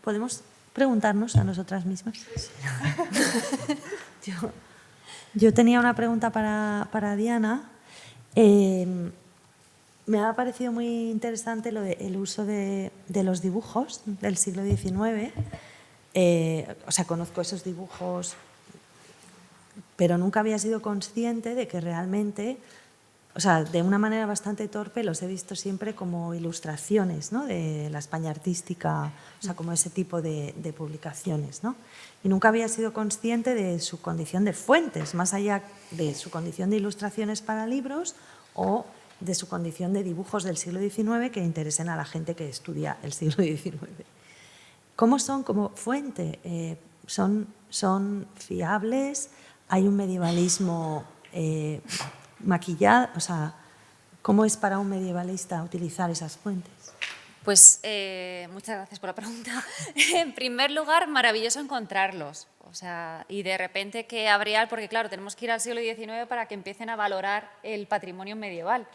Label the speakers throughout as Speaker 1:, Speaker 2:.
Speaker 1: podemos preguntarnos a nosotras mismas. Yo tenía una pregunta para Diana. Me ha parecido muy interesante el uso de los dibujos del siglo XIX. O sea, conozco esos dibujos, pero nunca había sido consciente de que realmente, o sea, de una manera bastante torpe, los he visto siempre como ilustraciones, ¿no?, de la España artística, o sea, como ese tipo de publicaciones, ¿no? Y nunca había sido consciente de su condición de fuentes, más allá de su condición de ilustraciones para libros o de su condición de dibujos del siglo XIX que interesen a la gente que estudia el siglo XIX. ¿Cómo son como fuente? ¿Son fiables? ¿Hay un medievalismo maquillado? O sea, ¿cómo es para un medievalista utilizar esas fuentes?
Speaker 2: Pues muchas gracias por la pregunta. En primer lugar, maravilloso encontrarlos. O sea, y de repente que habría, porque claro, tenemos que ir al siglo XIX para que empiecen a valorar el patrimonio medieval.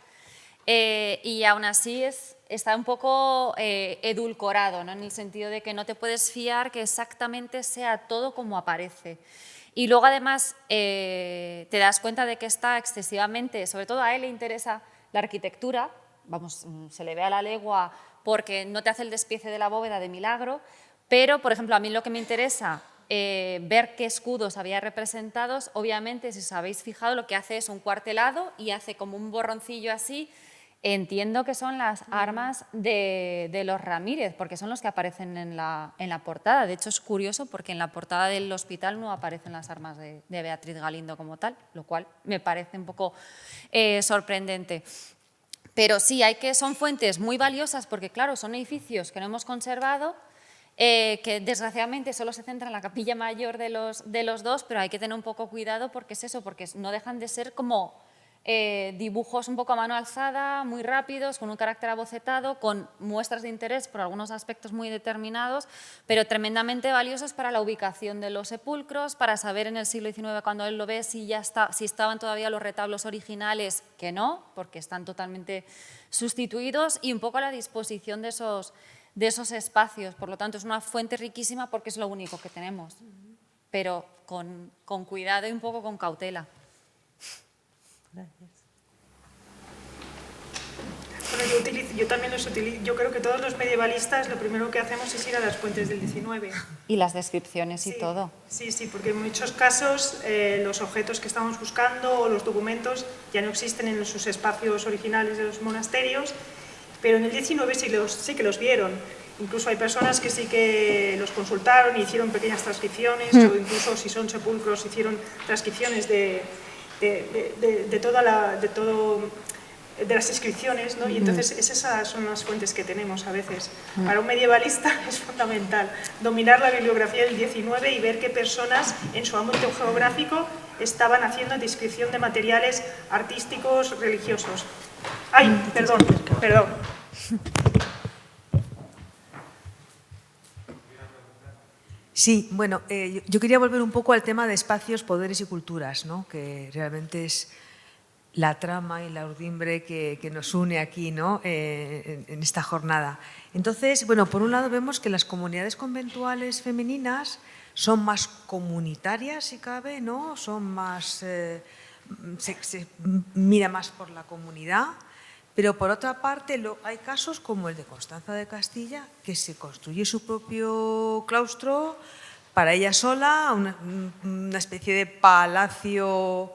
Speaker 2: Y aún así está un poco edulcorado, ¿no?, en el sentido de que no te puedes fiar que exactamente sea todo como aparece. Y luego además te das cuenta de que está excesivamente, sobre todo a él le interesa la arquitectura, vamos, se le ve a la legua porque no te hace el despiece de la bóveda de milagro, pero por ejemplo a mí lo que me interesa ver qué escudos había representados, obviamente si os habéis fijado lo que hace es un cuartelado y hace como un borroncillo así. Entiendo que son las armas de los Ramírez, porque son los que aparecen en la portada. De hecho, es curioso porque en la portada del hospital no aparecen las armas de Beatriz Galindo como tal, lo cual me parece un poco sorprendente. Pero sí, son fuentes muy valiosas porque, claro, son edificios que no hemos conservado, que desgraciadamente solo se centra en la capilla mayor de los dos, pero hay que tener un poco cuidado porque es eso, porque no dejan de ser como dibujos un poco a mano alzada, muy rápidos, con un carácter abocetado, con muestras de interés por algunos aspectos muy determinados, pero tremendamente valiosos para la ubicación de los sepulcros, para saber en el siglo XIX cuando él lo ve si estaban todavía los retablos originales, que no, porque están totalmente sustituidos, y un poco a la disposición de esos espacios. Por lo tanto, es una fuente riquísima porque es lo único que tenemos, pero con cuidado y un poco con cautela.
Speaker 1: Gracias.
Speaker 3: Bueno, yo también los utilizo. Yo creo que todos los medievalistas lo primero que hacemos es ir a las fuentes del XIX.
Speaker 2: Y las descripciones y todo.
Speaker 3: Sí, porque en muchos casos los objetos que estamos buscando o los documentos ya no existen en sus espacios originales de los monasterios, pero en el XIX sí que los vieron. Incluso hay personas que sí que los consultaron y hicieron pequeñas transcripciones, o incluso si son sepulcros hicieron transcripciones de las inscripciones, ¿no? Y entonces esas son las fuentes que tenemos a veces. Para un medievalista es fundamental dominar la bibliografía del XIX y ver qué personas en su ámbito geográfico estaban haciendo descripción de materiales artísticos, religiosos. ¡Ay, perdón!
Speaker 4: Sí, bueno, yo quería volver un poco al tema de espacios, poderes y culturas, ¿no?, que realmente es la trama y la urdimbre que nos une aquí, ¿no?, en esta jornada. Entonces, bueno, por un lado vemos que las comunidades conventuales femeninas son más comunitarias, si cabe, ¿no?, son más, se mira más por la comunidad. Pero por otra parte hay casos como el de Constanza de Castilla, que se construye su propio claustro para ella sola, una especie de palacio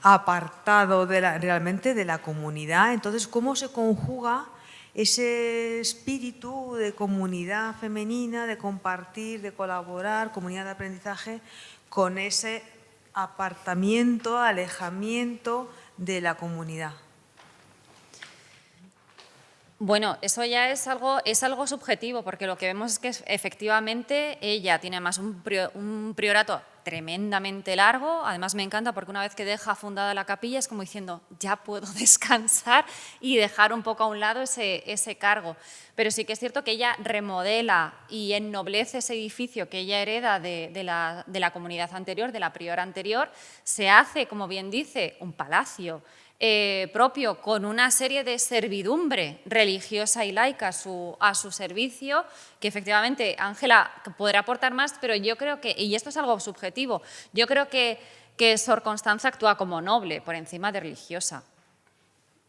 Speaker 4: apartado realmente de la comunidad. Entonces, ¿cómo se conjuga ese espíritu de comunidad femenina, de compartir, de colaborar, comunidad de aprendizaje, con ese apartamiento, alejamiento de la comunidad?
Speaker 2: Bueno, eso ya es algo subjetivo, porque lo que vemos es que efectivamente ella tiene además un priorato tremendamente largo. Además me encanta porque una vez que deja fundada la capilla es como diciendo ya puedo descansar y dejar un poco a un lado ese cargo. Pero sí que es cierto que ella remodela y ennoblece ese edificio que ella hereda de la comunidad anterior, de la priora anterior. Se hace, como bien dice, un palacio propio, con una serie de servidumbre religiosa y laica a su servicio, que efectivamente Ángela podrá aportar más, pero yo creo que, y esto es algo subjetivo, yo creo que Sor Constanza actúa como noble por encima de religiosa.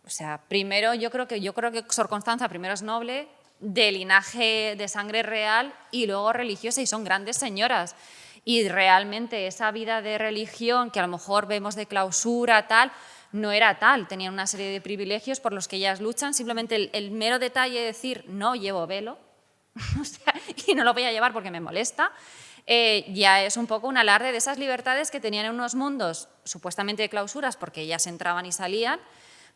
Speaker 2: O sea, primero yo creo que Sor Constanza primero es noble, de linaje de sangre real y luego religiosa, y son grandes señoras. Y realmente esa vida de religión que a lo mejor vemos de clausura, tal, no era tal. Tenían una serie de privilegios por los que ellas luchan. Simplemente el mero detalle de decir no llevo velo o sea, y no lo voy a llevar porque me molesta, ya es un poco un alarde de esas libertades que tenían en unos mundos supuestamente de clausuras porque ellas entraban y salían,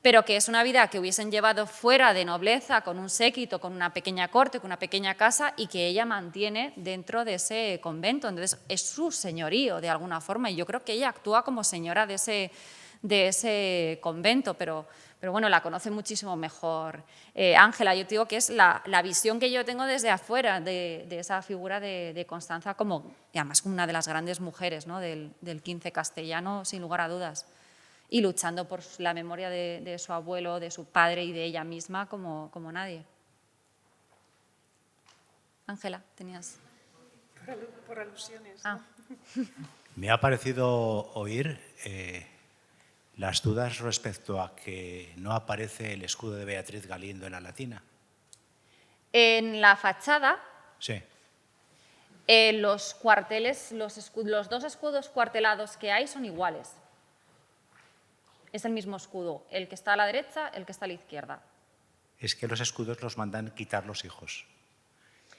Speaker 2: pero que es una vida que hubiesen llevado fuera de nobleza, con un séquito, con una pequeña corte, con una pequeña casa, y que ella mantiene dentro de ese convento. Entonces es su señorío de alguna forma, y yo creo que ella actúa como señora de ese convento, pero bueno, la conoce muchísimo mejor Ángela. Yo te digo que es la visión que yo tengo desde afuera de esa figura de Constanza, como, y además como una de las grandes mujeres, ¿no?, del XV castellano, sin lugar a dudas, y luchando por la memoria de su abuelo, de su padre y de ella misma como nadie. Ángela, tenías...
Speaker 3: Por alusiones.
Speaker 2: Ah.
Speaker 5: Me ha parecido oír las dudas respecto a que no aparece el escudo de Beatriz Galindo en la Latina.
Speaker 2: En la fachada,
Speaker 5: Sí.
Speaker 2: los cuarteles, los dos escudos cuartelados que hay son iguales. Es el mismo escudo, el que está a la derecha, el que está a la izquierda.
Speaker 5: Es que los escudos los mandan quitar los hijos.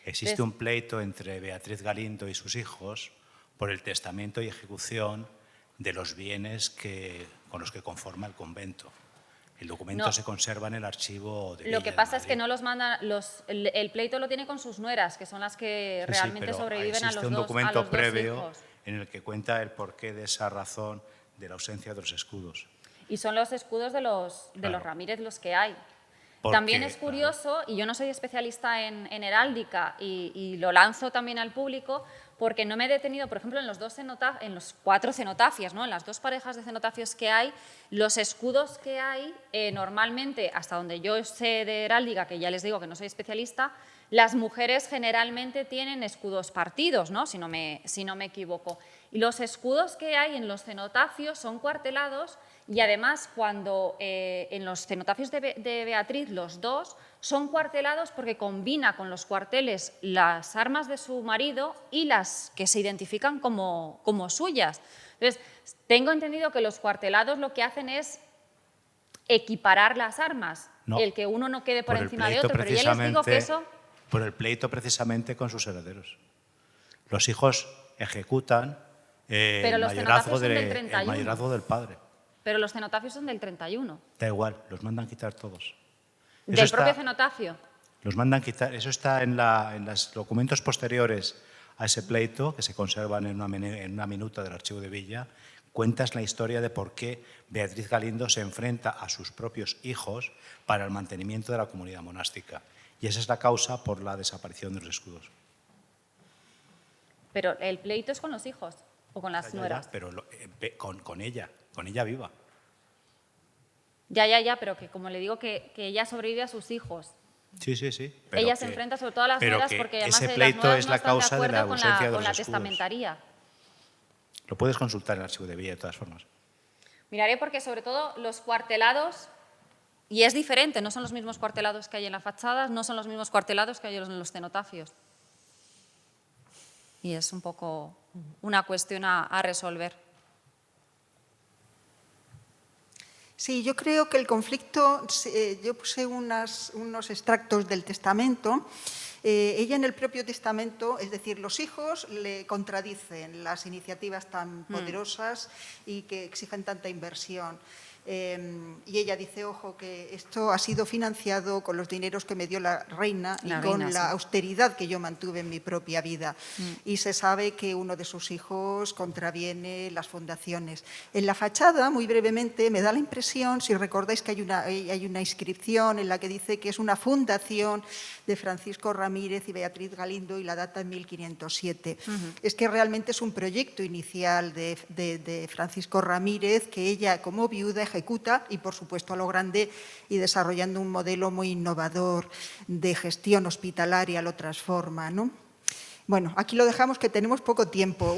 Speaker 5: Existe un pleito entre Beatriz Galindo y sus hijos por el testamento y ejecución de los bienes con los que conforma el convento. El documento se conserva en el archivo de Villa
Speaker 2: Lo que
Speaker 5: de
Speaker 2: pasa es que
Speaker 5: Madrid.
Speaker 2: no los mandan, el pleito lo tiene con sus nueras, que son las que
Speaker 5: Sí,
Speaker 2: realmente
Speaker 5: pero
Speaker 2: sobreviven a los
Speaker 5: existe un
Speaker 2: dos
Speaker 5: documento previo
Speaker 2: hijos.
Speaker 5: en el que cuenta el porqué de esa razón de la ausencia de los escudos.
Speaker 2: Y son los escudos de los Ramírez los que hay.
Speaker 5: Porque,
Speaker 2: También es curioso, y yo no soy especialista en heráldica y lo lanzo también al público, porque no me he detenido, por ejemplo, en los 4 cenotafios, ¿no?, en las 2 parejas de cenotafios que hay, los escudos que hay, normalmente, hasta donde yo sé de heráldica, que ya les digo que no soy especialista, las mujeres generalmente tienen escudos partidos, ¿no?, si no me equivoco. Y los escudos que hay en los cenotafios son cuartelados, y además cuando en los cenotafios de Beatriz los dos son cuartelados porque combina con los cuarteles las armas de su marido y las que se identifican como suyas. Entonces, tengo entendido que los cuartelados lo que hacen es equiparar las armas,
Speaker 5: No,
Speaker 2: el que uno no quede por encima de
Speaker 5: pleito
Speaker 2: otro, pero ya les digo que eso...
Speaker 5: Por el pleito precisamente con sus herederos. Los hijos ejecutan
Speaker 2: Pero
Speaker 5: el
Speaker 2: los
Speaker 5: mayorazgo,
Speaker 2: cenotafios son del 31.
Speaker 5: el mayorazgo del padre.
Speaker 2: Pero los cenotafios son del 31,
Speaker 5: Da igual, los mandan quitar todos.
Speaker 2: del propio cenotafio.
Speaker 5: Los mandan quitar. Eso está en los documentos posteriores a ese pleito, que se conservan en una minuta del archivo de Villa. Cuentas la historia de por qué Beatriz Galindo se enfrenta a sus propios hijos para el mantenimiento de la comunidad monástica. Y esa es la causa por la desaparición de los escudos.
Speaker 2: Pero el pleito es con los hijos o con las nueras.
Speaker 5: Pero con ella viva.
Speaker 2: Ya, pero que como le digo que ella sobrevive a sus hijos.
Speaker 5: Sí. Pero
Speaker 2: Ella se enfrenta sobre todo a las
Speaker 5: pero
Speaker 2: nueras
Speaker 5: que
Speaker 2: porque además
Speaker 5: ese
Speaker 2: las
Speaker 5: pleito
Speaker 2: nueras
Speaker 5: es
Speaker 2: no
Speaker 5: la
Speaker 2: están de
Speaker 5: causa de la
Speaker 2: acuerdo
Speaker 5: ausencia de
Speaker 2: con
Speaker 5: los
Speaker 2: la
Speaker 5: escudos.
Speaker 2: testamentaría.
Speaker 5: Lo puedes consultar en el archivo de Villa de todas formas.
Speaker 2: Miraré porque sobre todo los cuartelados, y es diferente, no son los mismos cuartelados que hay en la fachada, no son los mismos cuartelados que hay en los cenotafios. Y es un poco una cuestión a resolver.
Speaker 6: Sí, yo creo que el conflicto, yo puse unos extractos del testamento. Ella en el propio testamento, es decir, los hijos le contradicen las iniciativas tan poderosas y que exigen tanta inversión. Y ella dice, ojo, que esto ha sido financiado con los dineros que me dio la reina y con la austeridad que yo mantuve en mi propia vida. Y se sabe que uno de sus hijos contraviene las fundaciones. En la fachada, muy brevemente, me da la impresión, si recordáis que hay una inscripción en la que dice que es una fundación de Francisco Ramírez y Beatriz Galindo y la data en 1507. Es que realmente es un proyecto inicial de Francisco Ramírez que ella, como viuda, ejecuta y, por supuesto, a lo grande y desarrollando un modelo muy innovador de gestión hospitalaria lo transforma, ¿no? Bueno, aquí lo dejamos, que tenemos poco tiempo.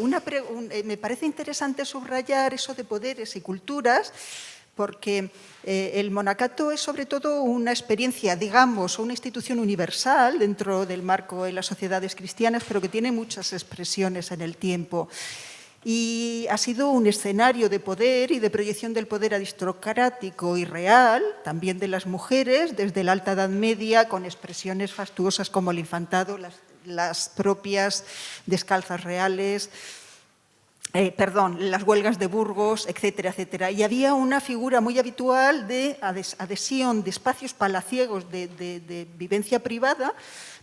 Speaker 6: Me parece interesante subrayar eso de poderes y culturas, porque el monacato es sobre todo una experiencia, digamos, una institución universal dentro del marco de las sociedades cristianas, pero que tiene muchas expresiones en el tiempo. Y ha sido un escenario de poder y de proyección del poder aristocrático y real, también de las mujeres, desde la Alta Edad Media, con expresiones fastuosas como el infantado, las propias descalzas reales, las huelgas de Burgos, etcétera, etcétera. Y había una figura muy habitual de adhesión de espacios palaciegos de vivencia privada,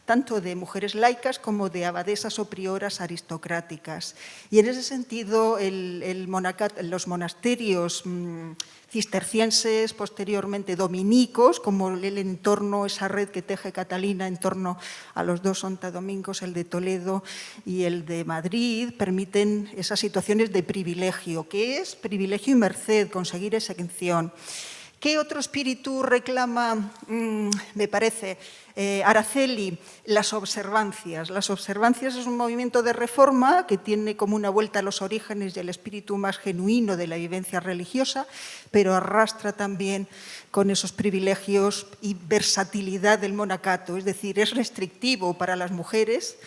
Speaker 6: tanto de mujeres laicas como de abadesas o prioras aristocráticas. Y en ese sentido, los monasterios cistercienses, posteriormente dominicos, como el entorno, esa red que teje Catalina en torno a los dos santodomingos, el de Toledo y el de Madrid, permiten esas situaciones de privilegio, que es privilegio y merced, conseguir esa exención. ¿Qué otro espíritu reclama, me parece, Araceli? Las observancias. Las observancias es un movimiento de reforma que tiene como una vuelta a los orígenes y el espíritu más genuino de la vivencia religiosa, pero arrastra también con esos privilegios y versatilidad del monacato, es decir, es restrictivo para las mujeres,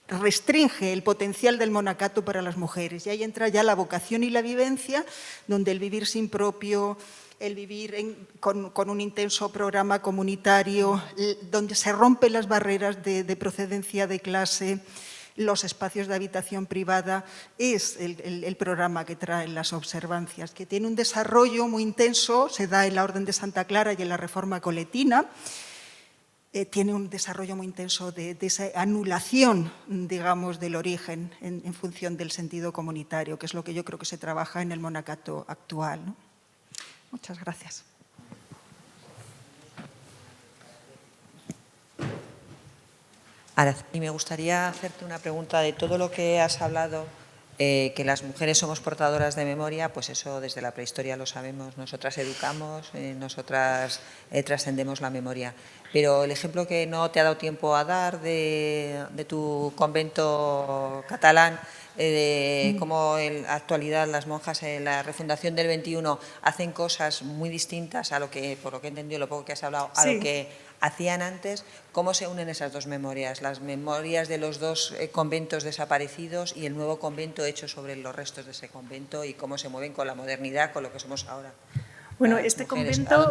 Speaker 6: restringe el potencial del monacato para las mujeres. Y ahí entra ya la vocación y la vivencia, donde el vivir sin propio, el vivir con un intenso programa comunitario, donde se rompen las barreras de procedencia de clase, los espacios de habitación privada, es el programa que traen las observancias, que tiene un desarrollo muy intenso, se da en la Orden de Santa Clara y en la Reforma Coletina. Tiene un desarrollo muy intenso de esa anulación, digamos, del origen en función del sentido comunitario, que es lo que yo creo que se trabaja en el monacato actual, ¿no? Muchas gracias.
Speaker 7: Araceli, me gustaría hacerte una pregunta de todo lo que has hablado, que las mujeres somos portadoras de memoria, pues eso desde la prehistoria lo sabemos, nosotras educamos, nosotras trascendemos la memoria. Pero el ejemplo que no te ha dado tiempo a dar de tu convento catalán, cómo en la actualidad las monjas en la refundación del 21 hacen cosas muy distintas a lo que, por lo que he entendido, lo poco que has hablado, a lo que hacían antes. ¿Cómo se unen esas dos memorias? Las memorias de los dos conventos desaparecidos y el nuevo convento hecho sobre los restos de ese convento, y cómo se mueven con la modernidad, con lo que somos ahora.
Speaker 3: Bueno, este convento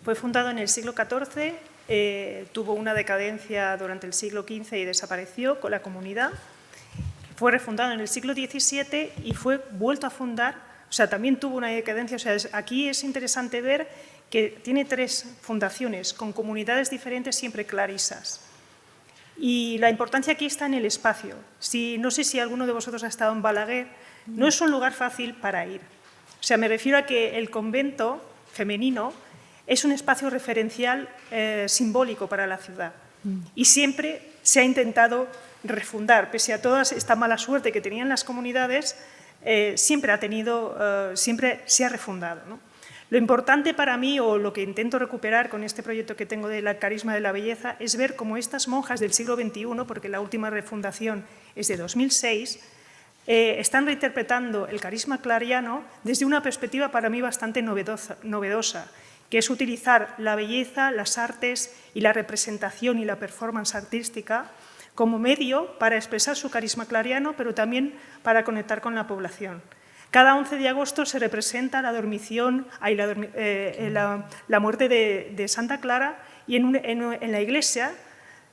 Speaker 7: fue
Speaker 3: fundado en el siglo XIV, tuvo una decadencia durante el siglo XV y desapareció con la comunidad. Fue refundado en el siglo XVII y fue vuelto a fundar, o sea, también tuvo una decadencia. O sea, aquí es interesante ver que tiene 3 fundaciones con comunidades diferentes, siempre clarisas. Y la importancia aquí está en el espacio. No sé si alguno de vosotros ha estado en Balaguer, no es un lugar fácil para ir. O sea, me refiero a que el convento femenino es un espacio referencial simbólico para la ciudad. Y siempre se ha intentado refundar, pese a toda esta mala suerte que tenían las comunidades, siempre se ha refundado, ¿no? Lo importante para mí, o lo que intento recuperar con este proyecto que tengo del carisma de la belleza, es ver cómo estas monjas del siglo XXI, porque la última refundación es de 2006, están reinterpretando el carisma clariano desde una perspectiva para mí bastante novedosa, que es utilizar la belleza, las artes y la representación y la performance artística como medio para expresar su carisma clariano, pero también para conectar con la población. Cada 11 de agosto se representa la muerte de Santa Clara, y en la iglesia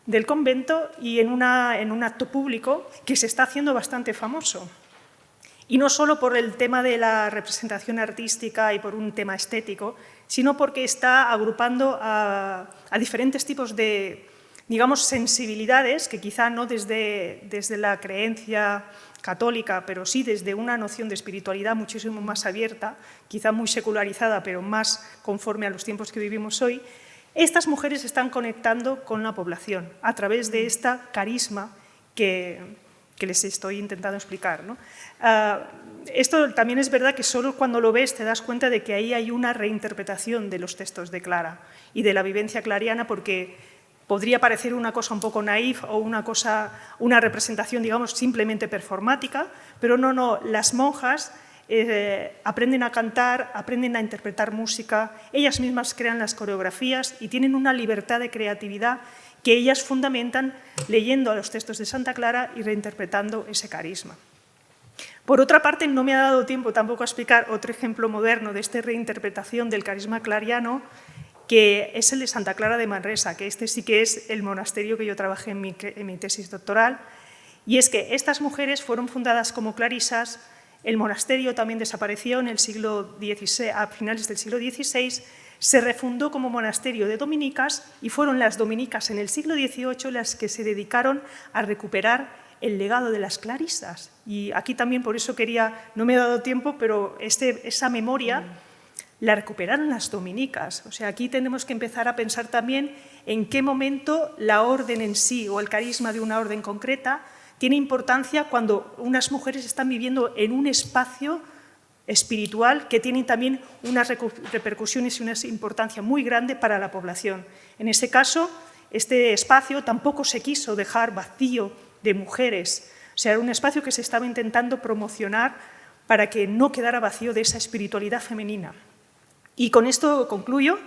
Speaker 3: del convento y en un acto público que se está haciendo bastante famoso. Y no solo por el tema de la representación artística y por un tema estético, sino porque está agrupando a diferentes tipos de, digamos, sensibilidades que quizá no desde la creencia católica, pero sí desde una noción de espiritualidad muchísimo más abierta, quizá muy secularizada, pero más conforme a los tiempos que vivimos hoy. Estas mujeres están conectando con la población a través de esta carisma que que les estoy intentando explicar, ¿no? Esto también es verdad que solo cuando lo ves te das cuenta de que ahí hay una reinterpretación de los textos de Clara y de la vivencia clariana, porque podría parecer una cosa un poco naif o una representación, digamos, simplemente performática, pero no, las monjas aprenden a cantar, aprenden a interpretar música, ellas mismas crean las coreografías y tienen una libertad de creatividad que ellas fundamentan leyendo a los textos de Santa Clara y reinterpretando ese carisma. Por otra parte, no me ha dado tiempo tampoco a explicar otro ejemplo moderno de esta reinterpretación del carisma clariano, que es el de Santa Clara de Manresa, que este sí que es el monasterio que yo trabajé en mi tesis doctoral, y es que estas mujeres fueron fundadas como clarisas, el monasterio también desapareció en el siglo XVI, a finales del siglo XVI, se refundó como monasterio de dominicas y fueron las dominicas en el siglo XVIII las que se dedicaron a recuperar el legado de las clarisas. Y aquí también, por eso no me he dado tiempo, pero esa memoria la recuperaron las dominicas. O sea, aquí tenemos que empezar a pensar también en qué momento la orden en sí o el carisma de una orden concreta tiene importancia cuando unas mujeres están viviendo en un espacio espiritual que tiene también unas repercusiones y una importancia muy grande para la población. En ese caso, este espacio tampoco se quiso dejar vacío de mujeres. O sea, era un espacio que se estaba intentando promocionar para que no quedara vacío de esa espiritualidad femenina. Y con esto concluyo,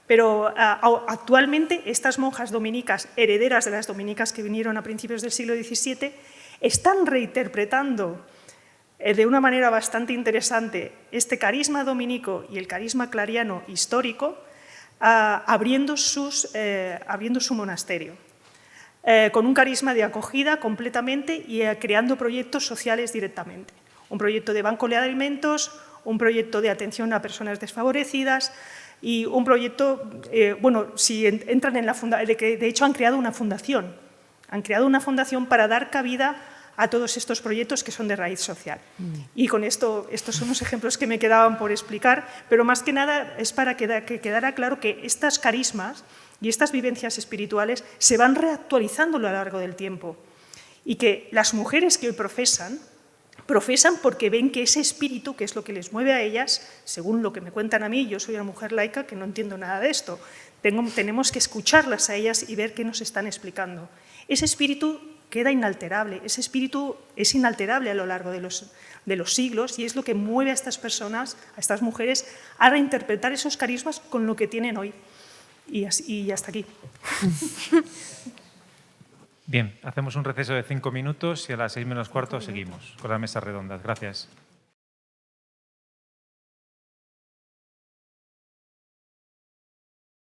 Speaker 3: pero actualmente estas monjas dominicas, herederas de las dominicas que vinieron a principios del siglo XVII, están reinterpretando de una manera bastante interesante este carisma dominico y el carisma clariano histórico, abriendo su monasterio, con un carisma de acogida completamente y creando proyectos sociales directamente. Un proyecto de banco de alimentos, un proyecto de atención a personas desfavorecidas y un proyecto, si entran en la fundación, de hecho han creado una fundación para dar cabida a todos estos proyectos que son de raíz social. Y con esto, estos son los ejemplos que me quedaban por explicar, pero más que nada es para que quedara claro que estos carismas y estas vivencias espirituales se van reactualizando a lo largo del tiempo y que las mujeres que hoy profesan porque ven que ese espíritu, que es lo que les mueve a ellas, según lo que me cuentan a mí, yo soy una mujer laica que no entiendo nada de esto, tenemos que escucharlas a ellas y ver qué nos están explicando. Ese espíritu queda inalterable, ese espíritu es inalterable a lo largo de los siglos y es lo que mueve a estas personas, a estas mujeres, a reinterpretar esos carismas con lo que tienen hoy. Y hasta aquí.
Speaker 8: Bien, hacemos un receso de 5 minutos y a las 6 menos cuarto seguimos con las mesas redondas. Gracias.